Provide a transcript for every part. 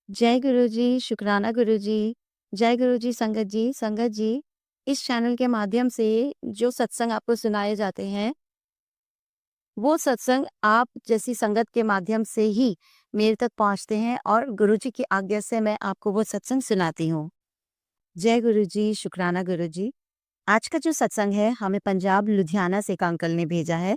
जय गुरु जी, शुकराना गुरु जी। जय गुरु जी, संगत जी, इस चैनल के माध्यम से जो सत्संग आपको सुनाए जाते हैं, वो सत्संग आप जैसी संगत के माध्यम से ही मेरे तक पहुँचते हैं और गुरु जी की आज्ञा से मैं आपको वो सत्संग सुनाती हूँ। जय गुरु जी, शुकराना गुरु जी। आज का जो सत्संग है, हमें पंजाब लुधियाना से एक अंकल ने भेजा है।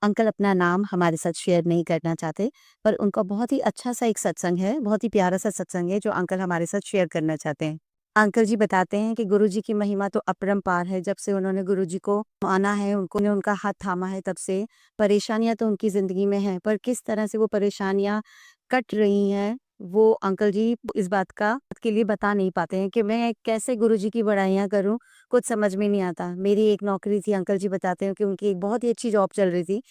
अंकल अपना नाम हमारे साथ शेयर नहीं करना चाहते, पर उनका बहुत ही अच्छा-सा एक सत्संग है, बहुत ही प्यारा-सा सत्संग है जो अंकल हमारे साथ शेयर करना चाहते हैं। अंकल जी बताते हैं कि गुरुजी की महिमा तो अपरंपार है, जब से उन्होंने गुरुजी को माना है, उनका हाथ थामा है तब से परेशानियाँ तो उनकी ज़िंदगी में हैं, पर किस तरह से वो परेशानियाँ कट रही हैं, वो अंकल जी इस बात के लिए बता नहीं पाते हैं कि मैं कैसे गुरुजी की बड़ाइयाँ करूँ, कुछ समझ में नहीं आता। मेरी एक नौकरी थी, अंकल जी बताते हैं कि उनकी एक बहुत ही अच्छी जॉब चल रही थी।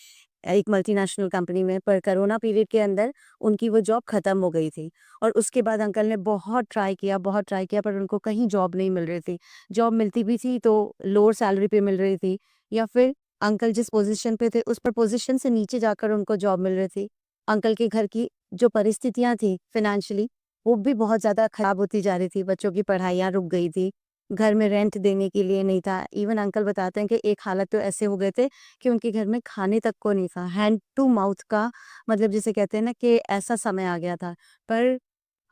एक मल्टीनेशनल कंपनी में, पर कोरोना पीरियड के अंदर उनकी वो जॉब खत्म हो गई थी और उसके बाद अंकल ने बहुत ट्राई किया पर उनको कहीं जॉब नहीं मिल रही थी। जॉब मिलती भी थी तो लोअर सैलरी पे मिल रही थी या फिर अंकल जिस पोज़ीशन पे थे उस पर पोज़ीशन से नीचे जाकर उनको जॉब मिल रही थी। अंकल के घर की जो परिस्थितियाँ थी फ़ाइनेंशियली, वो भी बहुत ज़्यादा खराब होती जा रही थी। बच्चों की पढ़ाइयाँ रुक गई थी, घर में रेंट देने के लिए नहीं था। इवन अंकल बताते हैं कि एक हालत तो ऐसे हो गए थे कि उनके घर में खाने तक को नहीं था। हैंड टू माउथ का मतलब जिसे कहते हैं ना कि ऐसा समय आ गया था। पर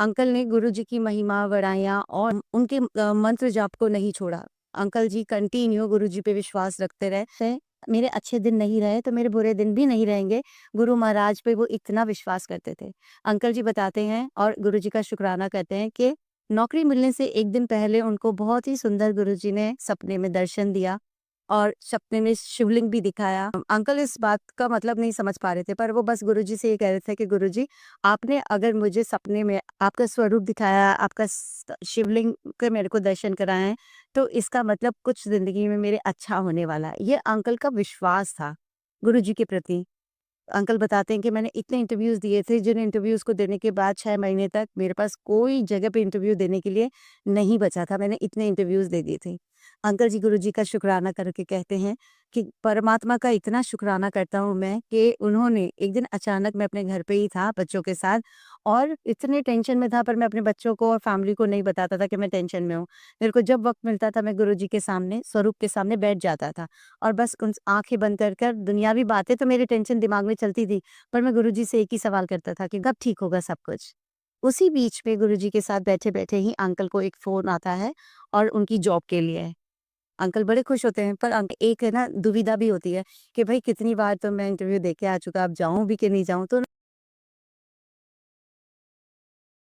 अंकल ने गुरुजी की महिमा, बड़ाइयाँ और उनके मंत्र जाप को नहीं छोड़ा। अंकल जी कंटिन्यू गुरुजी पे विश्वास रखते रहे। मेरे अच्छे दिन नहीं रहे तो मेरे बुरे दिन भी नहीं रहेंगे। गुरु महाराज पे वो इतना विश्वास करते थे। अंकल जी बताते हैं और गुरुजी का शुकराना करते हैं कि नौकरी मिलने से 1 दिन पहले उनको बहुत ही सुंदर गुरुजी ने सपने में दर्शन दिया और सपने में शिवलिंग भी दिखाया। अंकल इस बात का मतलब नहीं समझ पा रहे थे, पर वो बस गुरुजी से ये कह रहे थे कि गुरुजी, आपने अगर मुझे सपने में आपका स्वरूप दिखाया, आपका शिवलिंग के मेरे को दर्शन कराए हैं, तो इसका मतलब कुछ ज़िंदगी में मेरे अच्छा होने वाला है। ये अंकल का विश्वास था गुरुजी के प्रति। अंकल बताते हैं कि मैंने इतने इंटरव्यूज़ दिए थे, जिन इंटरव्यूज़ को देने के बाद 6 महीने तक मेरे पास कोई जगह पे इंटरव्यू देने के लिए नहीं बचा था। मैंने इतने इंटरव्यूज़ दे दिए थे। अंकल जी गुरुजी का शुकराना करके कहते हैं कि परमात्मा का इतना शुकराना करता हूँ मैं कि उन्होंने एक दिन अचानक, मैं अपने घर पे ही था बच्चों के साथ और इतने टेंशन में था, पर मैं अपने बच्चों को और फैमिली को नहीं बताता था कि मैं टेंशन में हूँ। मेरे को जब वक़्त मिलता था मैं गुरुजी के सामने, स्वरूप के सामने बैठ जाता था और बस उन आँखें बंद कर कर दुनियावी बातें तो मेरी टेंशन दिमाग में चलती थी, पर मैं गुरुजी से एक ही सवाल करता था कि कब ठीक होगा सब कुछ? उसी बीच में गुरुजी के साथ बैठे-बैठे ही अंकल को एक फ़ोन आता है और उनकी जॉब के लिए है। अंकल बड़े खुश होते हैं, पर एक है ना दुविधा भी होती है कि भई कितनी बार तो मैं इंटरव्यू दे के आ चुका, अब जाऊँ भी कि नहीं जाऊँ? तो